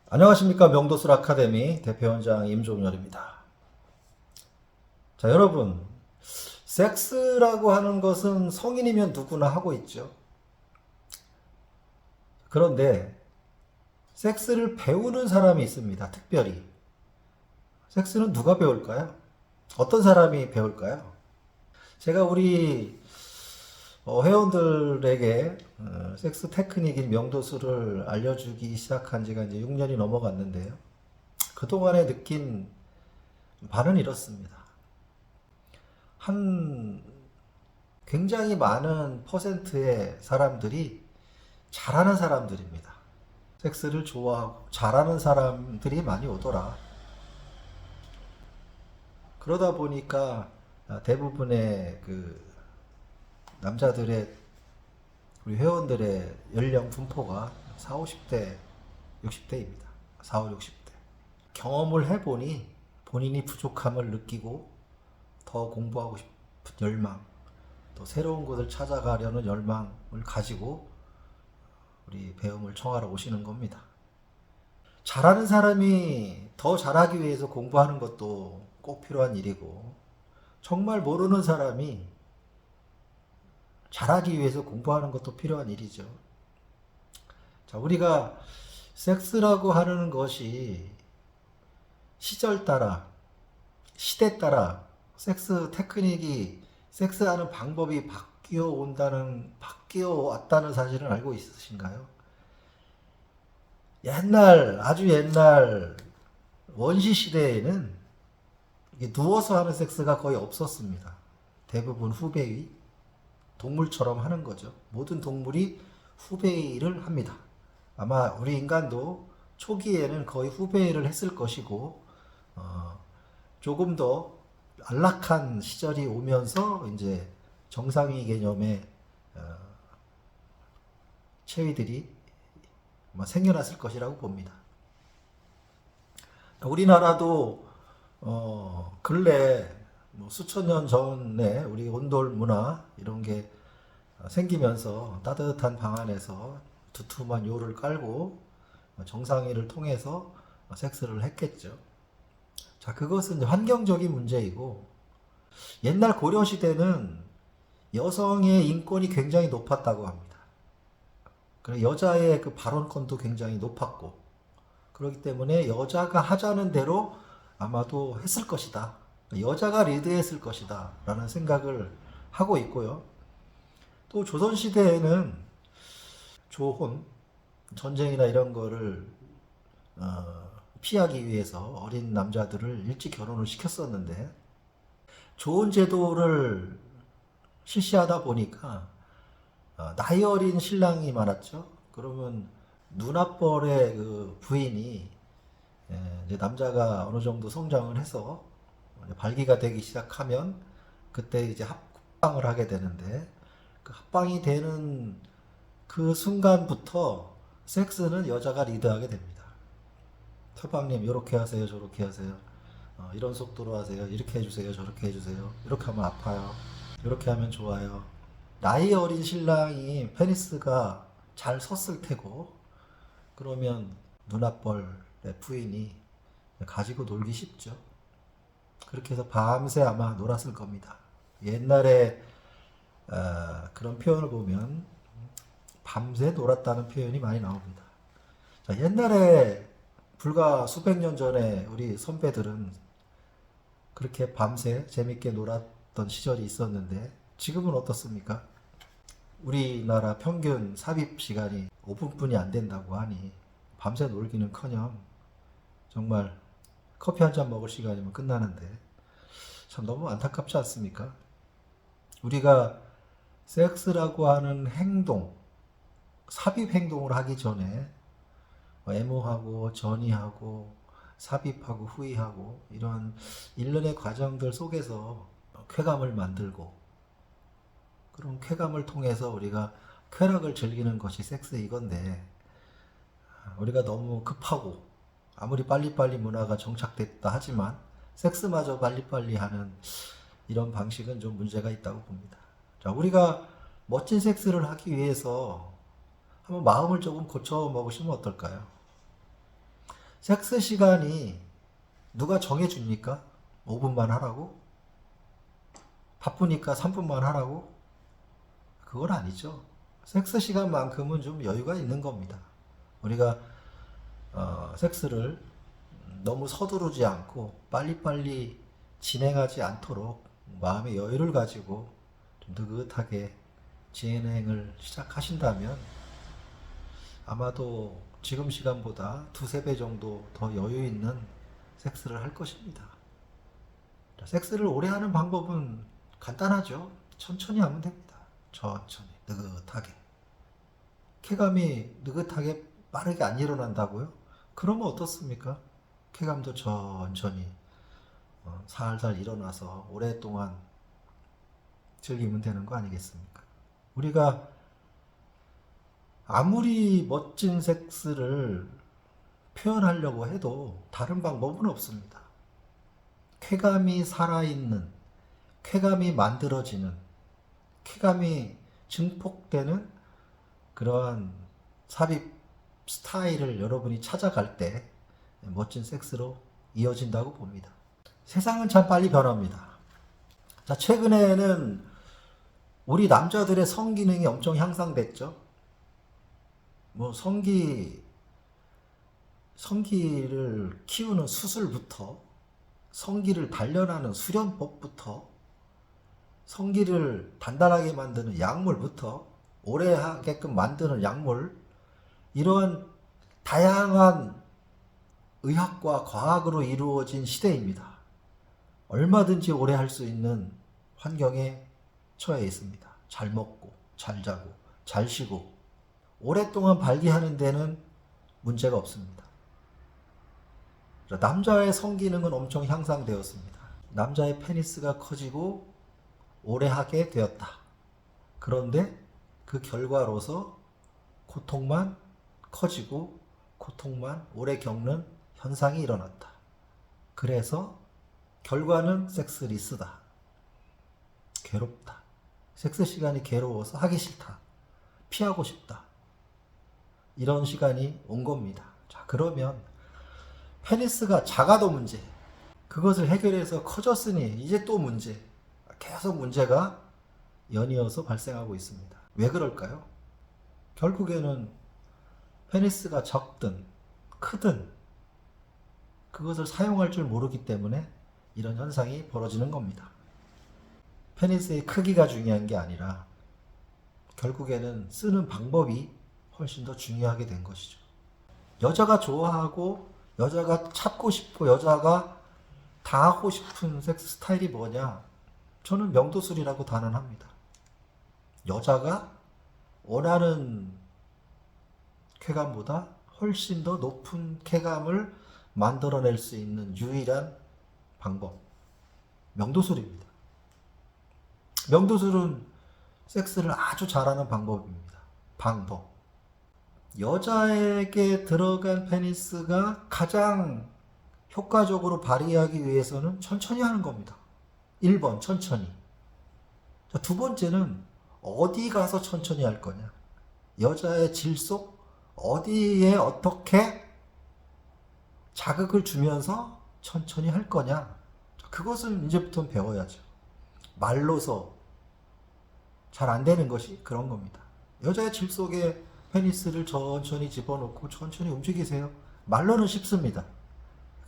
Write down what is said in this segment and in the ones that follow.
안녕하십니까. 명도술 아카데미 대표원장 임종열입니다. 자, 여러분, 섹스라고 하는 것은 성인이면 누구나 하고 있죠. 그런데 섹스를 배우는 사람이 있습니다. 특별히. 섹스는 누가 배울까요? 어떤 사람이 배울까요? 제가 우리 회원들에게 섹스 테크닉인 명도술을 알려주기 시작한 지가 이제 6년이 넘어갔는데요. 그동안에 느낀 바는 이렇습니다. 한 굉장히 많은 퍼센트의 사람들이 잘하는 사람들입니다. 섹스를 좋아하고 잘하는 사람들이 많이 오더라. 그러다 보니까 대부분의 그 남자들의 우리 회원들의 연령 분포가 4, 50대, 60대입니다. 4, 5, 60대. 경험을 해보니 본인이 부족함을 느끼고 더 공부하고 싶은 열망, 또 새로운 곳을 찾아가려는 열망을 가지고 우리 배움을 청하러 오시는 겁니다. 잘하는 사람이 더 잘하기 위해서 공부하는 것도 꼭 필요한 일이고, 정말 모르는 사람이 잘하기 위해서 공부하는 것도 필요한 일이죠. 자, 우리가 섹스라고 하는 것이 시절 따라, 시대 따라 섹스 테크닉이, 섹스하는 방법이 바뀌어 왔다는 사실은 알고 있으신가요? 옛날, 아주 옛날 원시 시대에는 이게 누워서 하는 섹스가 거의 없었습니다. 대부분 후베이, 동물처럼 하는 거죠. 모든 동물이 후베이를 합니다. 아마 우리 인간도 초기에는 거의 후베이를 했을 것이고, 조금 더 안락한 시절이 오면서 이제 정상위 개념의 체위들이 생겨났을 것이라고 봅니다. 우리나라도 근래 수천 년 전에 우리 온돌 문화 이런 게 생기면서 따뜻한 방 안에서 두툼한 요를 깔고 정상회를 통해서 섹스를 했겠죠. 자, 그것은 환경적인 문제이고, 옛날 고려 시대는 여성의 인권이 굉장히 높았다고 합니다. 그리고 여자의 그 발언권도 굉장히 높았고, 그렇기 때문에 여자가 하자는 대로 아마도 했을 것이다. 여자가 리드했을 것이다. 라는 생각을 하고 있고요. 또 조선시대에는 조혼, 전쟁이나 이런 거를 피하기 위해서 어린 남자들을 일찍 결혼을 시켰었는데, 좋은 제도를 실시하다 보니까 나이 어린 신랑이 많았죠. 그러면 누나뻘의 그 부인이 이제 남자가 어느 정도 성장을 해서 발기가 되기 시작하면 그때 이제 합방을 하게 되는데, 그 합방이 되는 그 순간부터 섹스는 여자가 리드하게 됩니다. 서방님 이렇게 하세요, 저렇게 하세요. 이런 속도로 하세요. 이렇게 해주세요, 저렇게 해주세요. 이렇게 하면 아파요. 이렇게 하면 좋아요. 나이 어린 신랑이 페니스가 잘 섰을 테고, 그러면 누나뻘의 부인이 가지고 놀기 쉽죠. 그렇게 해서 밤새 아마 놀았을 겁니다. 옛날에 그런 표현을 보면 밤새 놀았다는 표현이 많이 나옵니다. 자, 옛날에 불과 수백 년 전에 우리 선배들은 그렇게 밤새 재밌게 놀았던 시절이 있었는데, 지금은 어떻습니까? 우리나라 평균 삽입 시간이 5분뿐이 안 된다고 하니 밤새 놀기는커녕 정말 커피 한 잔 먹을 시간이면 끝나는데, 참 너무 안타깝지 않습니까? 우리가 섹스라고 하는 행동, 삽입 행동을 하기 전에 애무하고 전이하고 삽입하고 후이하고 이런 일련의 과정들 속에서 쾌감을 만들고, 그런 쾌감을 통해서 우리가 쾌락을 즐기는 것이 섹스 이건데, 우리가 너무 급하고 아무리 빨리빨리 문화가 정착됐다 하지만 섹스마저 빨리빨리 하는 이런 방식은 좀 문제가 있다고 봅니다. 자, 우리가 멋진 섹스를 하기 위해서 한번 마음을 조금 고쳐 먹으시면 어떨까요? 섹스 시간이 누가 정해줍니까? 5분만 하라고? 바쁘니까 3분만 하라고? 그건 아니죠. 섹스 시간만큼은 좀 여유가 있는 겁니다. 우리가 섹스를 너무 서두르지 않고 빨리빨리 진행하지 않도록 마음의 여유를 가지고 좀 느긋하게 진행을 시작하신다면 아마도 지금 시간보다 두세 배 정도 더 여유 있는 섹스를 할 것입니다. 섹스를 오래 하는 방법은 간단하죠. 천천히 하면 됩니다. 천천히, 느긋하게. 쾌감이 느긋하게 빠르게 안 일어난다고요? 그러면 어떻습니까? 쾌감도 천천히 살살 일어나서 오랫동안 즐기면 되는 거 아니겠습니까? 우리가 아무리 멋진 섹스를 표현하려고 해도 다른 방법은 없습니다. 쾌감이 살아있는, 쾌감이 만들어지는, 쾌감이 증폭되는 그러한 삽입 스타일을 여러분이 찾아갈 때 멋진 섹스로 이어진다고 봅니다. 세상은 참 빨리 변합니다. 자, 최근에는 우리 남자들의 성기능이 엄청 향상됐죠. 뭐 성기를 키우는 수술부터 성기를 단련하는 수련법부터 성기를 단단하게 만드는 약물부터 오래 하게끔 만드는 약물, 이러한 다양한 의학과 과학으로 이루어진 시대입니다. 얼마든지 오래 할 수 있는 환경에 처해 있습니다. 잘 먹고 잘 자고 잘 쉬고 오랫동안 발기하는 데는 문제가 없습니다. 남자의 성기능은 엄청 향상되었습니다. 남자의 페니스가 커지고 오래 하게 되었다. 그런데 그 결과로서 고통만 커지고 고통만 오래 겪는 현상이 일어났다. 그래서 결과는 섹스 리스다. 괴롭다. 섹스 시간이 괴로워서 하기 싫다. 피하고 싶다. 이런 시간이 온 겁니다. 자, 그러면 페니스가 작아도 문제, 그것을 해결해서 커졌으니 이제 또 문제, 계속 문제가 연이어서 발생하고 있습니다. 왜 그럴까요? 결국에는 페니스가 적든 크든 그것을 사용할 줄 모르기 때문에 이런 현상이 벌어지는 겁니다. 페니스의 크기가 중요한 게 아니라 결국에는 쓰는 방법이 훨씬 더 중요하게 된 것이죠. 여자가 좋아하고 여자가 찾고 싶고 여자가 당하고 싶은 섹스 스타일이 뭐냐? 저는 명도술이라고 단언합니다. 여자가 원하는 쾌감보다 훨씬 더 높은 쾌감을 만들어낼 수 있는 유일한 방법, 명도술입니다. 명도술은 섹스를 아주 잘하는 방법입니다. 방법. 여자에게 들어간 페니스가 가장 효과적으로 발휘하기 위해서는 천천히 하는 겁니다. 1번, 천천히. 자, 두 번째는 어디 가서 천천히 할 거냐. 여자의 질속, 어디에 어떻게 자극을 주면서 천천히 할 거냐. 그것은 이제부터 배워야죠. 말로서 잘 안 되는 것이 그런 겁니다. 여자의 질속에 페니스를 천천히 집어넣고 천천히 움직이세요. 말로는 쉽습니다.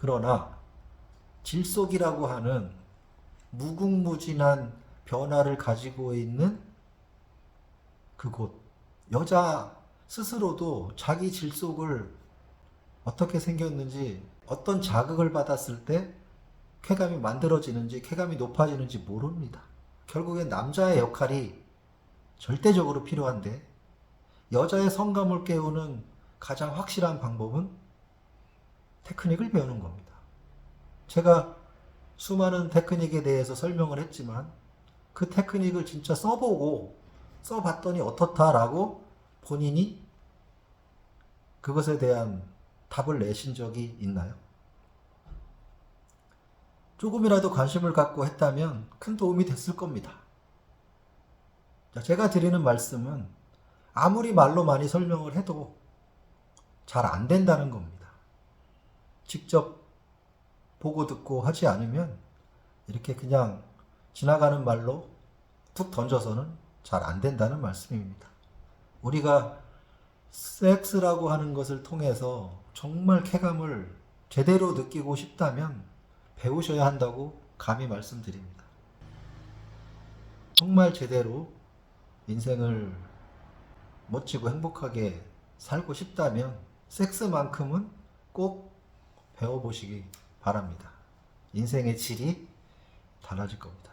그러나 질속이라고 하는 무궁무진한 변화를 가지고 있는 그곳, 여자 스스로도 자기 질속을 어떻게 생겼는지, 어떤 자극을 받았을 때 쾌감이 만들어지는지, 쾌감이 높아지는지 모릅니다. 결국엔 남자의 역할이 절대적으로 필요한데, 여자의 성감을 깨우는 가장 확실한 방법은 테크닉을 배우는 겁니다. 제가 수많은 테크닉에 대해서 설명을 했지만 그 테크닉을 진짜 써봤더니 어떻다라고 본인이 그것에 대한 답을 내신 적이 있나요? 조금이라도 관심을 갖고 했다면 큰 도움이 됐을 겁니다. 제가 드리는 말씀은 아무리 말로 많이 설명을 해도 잘 안 된다는 겁니다. 직접 보고 듣고 하지 않으면 이렇게 그냥 지나가는 말로 툭 던져서는 잘 안 된다는 말씀입니다. 우리가 섹스라고 하는 것을 통해서 정말 쾌감을 제대로 느끼고 싶다면 배우셔야 한다고 감히 말씀드립니다. 정말 제대로 인생을 멋지고 행복하게 살고 싶다면 섹스만큼은 꼭 배워보시기 바랍니다. 인생의 질이 달라질 겁니다.